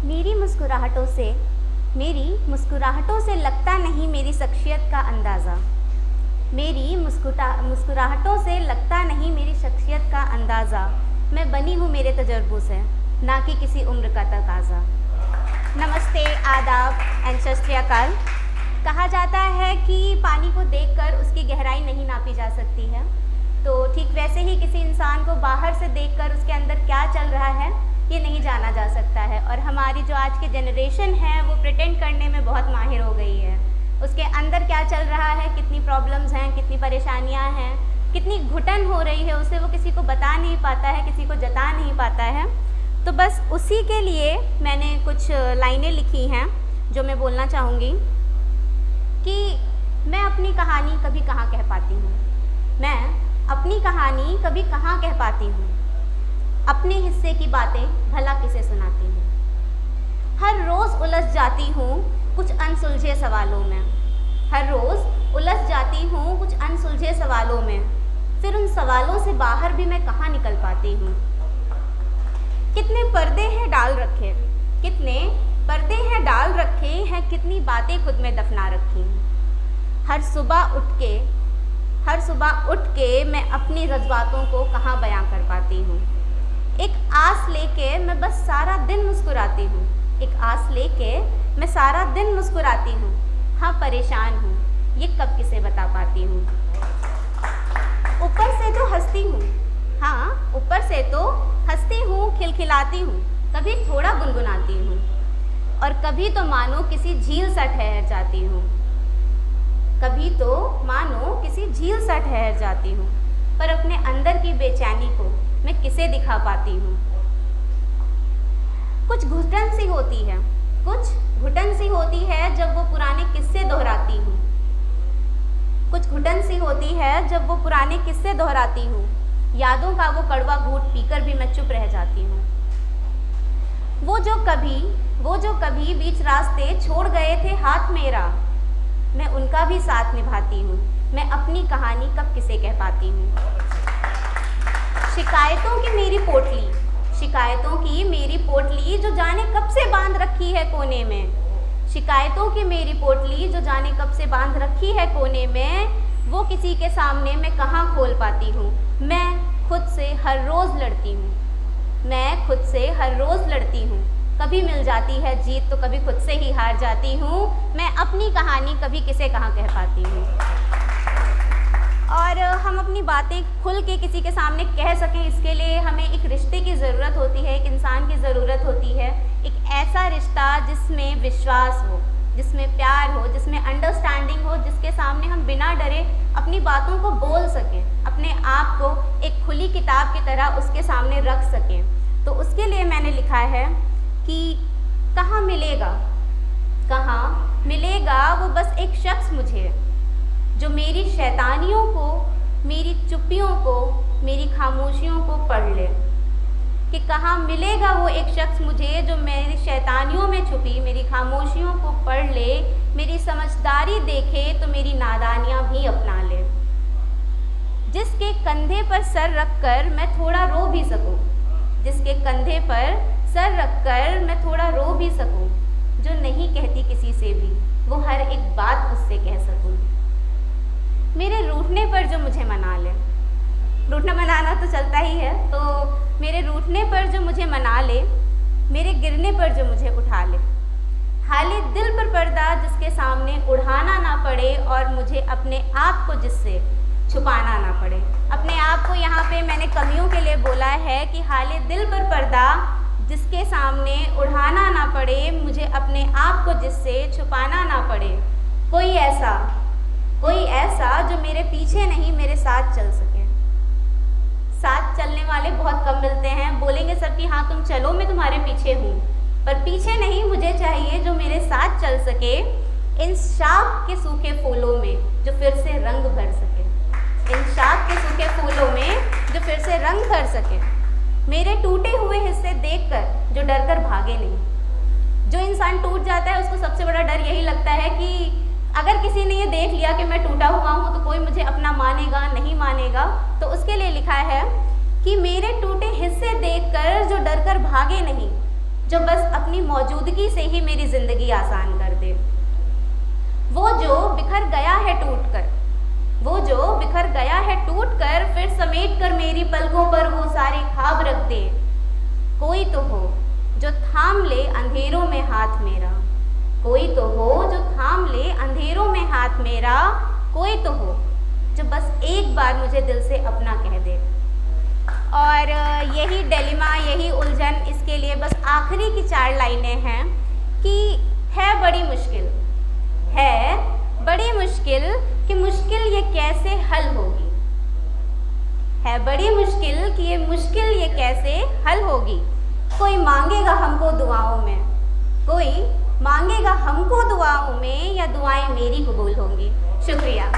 मेरी मुस्कुराहटों से लगता नहीं मेरी शख्सियत का अंदाज़ा। मेरी मुस्कुराहटों से लगता नहीं मेरी शख्सियत का अंदाज़ा। मैं बनी हूँ मेरे तजर्बों से, ना कि किसी उम्र का तकाज़ा। नमस्ते, आदाब एंड सत श्री अकाल। कहा जाता है कि पानी को देखकर उसकी गहराई नहीं नापी जा सकती है, तो ठीक वैसे ही किसी इंसान को बाहर से देखकर उसके अंदर क्या चल रहा है ये नहीं जाना जा सकता है। और हमारी जो आज की जनरेशन है वो प्रिटेंड करने में बहुत माहिर हो गई है। उसके अंदर क्या चल रहा है, कितनी प्रॉब्लम्स हैं, कितनी परेशानियां हैं, कितनी घुटन हो रही है, उसे वो किसी को बता नहीं पाता है, किसी को जता नहीं पाता है। तो बस उसी के लिए मैंने कुछ लाइनें लिखी हैं जो मैं बोलना चाहूँगी कि मैं अपनी कहानी कभी कहाँ कह पाती हूँ। मैं अपनी कहानी कभी कहाँ कह पाती हूँ। अपने हिस्से की बातें भला किसे सुनाती हूँ। हर रोज़ उलझ जाती हूँ कुछ अनसुलझे सवालों में। हर रोज़ उलझ जाती हूँ कुछ अनसुलझे सवालों में। फिर उन सवालों से बाहर भी मैं कहाँ निकल पाती हूँ। कितने पर्दे हैं डाल रखे, कितने पर्दे हैं डाल रखे हैं, कितनी बातें खुद में दफना रखी। हर सुबह उठ के मैं अपनी जज्बातों को कहाँ बयां कर पाती हूँ। एक आस लेके मैं बस सारा दिन मुस्कुराती हूँ। एक आस लेके मैं सारा दिन मुस्कुराती हूँ। हाँ, परेशान हूँ, ये कब किसे बता पाती हूँ। ऊपर से तो हंसती हूँ, हाँ ऊपर से तो हंसती हूँ, खिलखिलाती हूँ, कभी थोड़ा गुनगुनाती हूँ और कभी तो मानो किसी झील सा ठहर जाती हूँ। कभी तो मानो किसी झील सा ठहर जाती हूँ, पर अपने अंदर की बेचैनी को मैं किसे दिखा पाती हूँ। कुछ घुटन सी होती है जब वो पुराने किस्से दोहराती हूँ। कुछ घुटन सी होती है जब वो पुराने किस्से दोहराती हूँ। यादों का वो कड़वा घूंट पीकर भी मैं चुप रह जाती हूँ। वो जो कभी बीच रास्ते छोड़ गए थे हाथ मेरा, मैं उनका भी साथ निभाती हूँ। मैं अपनी कहानी कब किसे कह पाती हूँ। शिकायतों की मेरी पोटली जो जाने कब से बांध रखी है कोने में। शिकायतों की मेरी पोटली जो जाने कब से बांध रखी है कोने में, वो किसी के सामने मैं कहाँ खोल पाती हूँ। मैं खुद से हर रोज़ लड़ती हूँ। कभी मिल जाती है जीत तो कभी खुद से ही हार जाती हूँ। मैं अपनी कहानी कभी किसे कहाँ कह पाती हूँ। और हम अपनी बातें खुल के किसी के सामने कह सकें, इसके लिए हमें एक रिश्ते की ज़रूरत होती है, एक इंसान की ज़रूरत होती है। एक ऐसा रिश्ता जिसमें विश्वास हो, जिसमें प्यार हो, जिसमें अंडरस्टैंडिंग हो, जिसके सामने हम बिना डरे अपनी बातों को बोल सकें, अपने आप को एक खुली किताब की तरह उसके सामने रख सकें। तो उसके लिए मैंने लिखा है कि कहाँ मिलेगा वो बस एक शख्स मुझे, जो मेरी शैतानियों को, मेरी चुप्पियों को, मेरी खामोशियों को पढ़ ले। कि कहाँ मिलेगा वो एक शख्स मुझे जो मेरी शैतानियों में छुपी मेरी खामोशियों को पढ़ ले, मेरी समझदारी देखे तो मेरी नादानियाँ भी अपना ले। जिसके कंधे पर सर रखकर मैं थोड़ा रो भी सकूं, जिसके कंधे पर सर रखकर मैं थोड़ा रो भी सकूं, जो नहीं कहती किसी से भी वो हर एक बात उससे कह सकूं। मेरे रूठने पर जो मुझे मना ले, रूठना मनाना तो चलता ही है, तो मेरे रूठने पर जो मुझे मना ले, मेरे गिरने पर जो मुझे उठा ले। हाले दिल पर पर्दा जिसके सामने उड़ाना ना पड़े और मुझे अपने आप को जिससे छुपाना ना पड़े। अपने आप को यहाँ पे मैंने कमियों के लिए बोला है कि हाले दिल पर पर्दा जिसके सामने उड़ाना ना पड़े, मुझे अपने आप को जिससे छुपाना ना पड़े। कोई ऐसा जो मेरे पीछे नहीं मेरे साथ चल सके। साथ चलने वाले बहुत कम मिलते हैं। बोलेंगे सब कि हाँ तुम चलो, मैं तुम्हारे पीछे हूँ, पर पीछे नहीं, मुझे चाहिए जो मेरे साथ चल सके इन शाख के सूखे फूलों में जो फिर से रंग भर सके। इन शाख के सूखे फूलों में जो फिर से रंग भर सके। मेरे टूटे हुए हिस्से देखकर जो डर कर भागे नहीं। जो इंसान टूट जाता है उसको सबसे बड़ा डर यही लगता है कि अगर किसी ने ये देख लिया कि मैं टूटा हुआ हूँ तो कोई मुझे अपना मानेगा नहीं मानेगा। तो उसके लिए लिखा है कि मेरे टूटे हिस्से देखकर जो डर कर भागे नहीं, जो बस अपनी मौजूदगी से ही मेरी ज़िंदगी आसान कर दे। वो जो बिखर गया है टूटकर, वो जो बिखर गया है टूटकर, फिर समेट कर मेरी पलकों पर वो सारे ख्वाब रख दे। कोई तो हो जो थाम ले अंधेरों में हाथ मेरा, कोई तो हो जो थाम ले अंधेरों में हाथ मेरा, कोई तो हो जो बस एक बार मुझे दिल से अपना कह दे। और यही डिलेमा, यही उलझन, इसके लिए बस आखिरी की 4 लाइनें हैं कि है बड़ी मुश्किल, है बड़ी मुश्किल कि मुश्किल ये कैसे हल होगी, है बड़ी मुश्किल कि ये मुश्किल ये कैसे हल होगी। कोई मांगेगा हमको दुआओं में, कोई मांगेगा हमको दुआओं में, या दुआएं मेरी कबूल होंगी। शुक्रिया।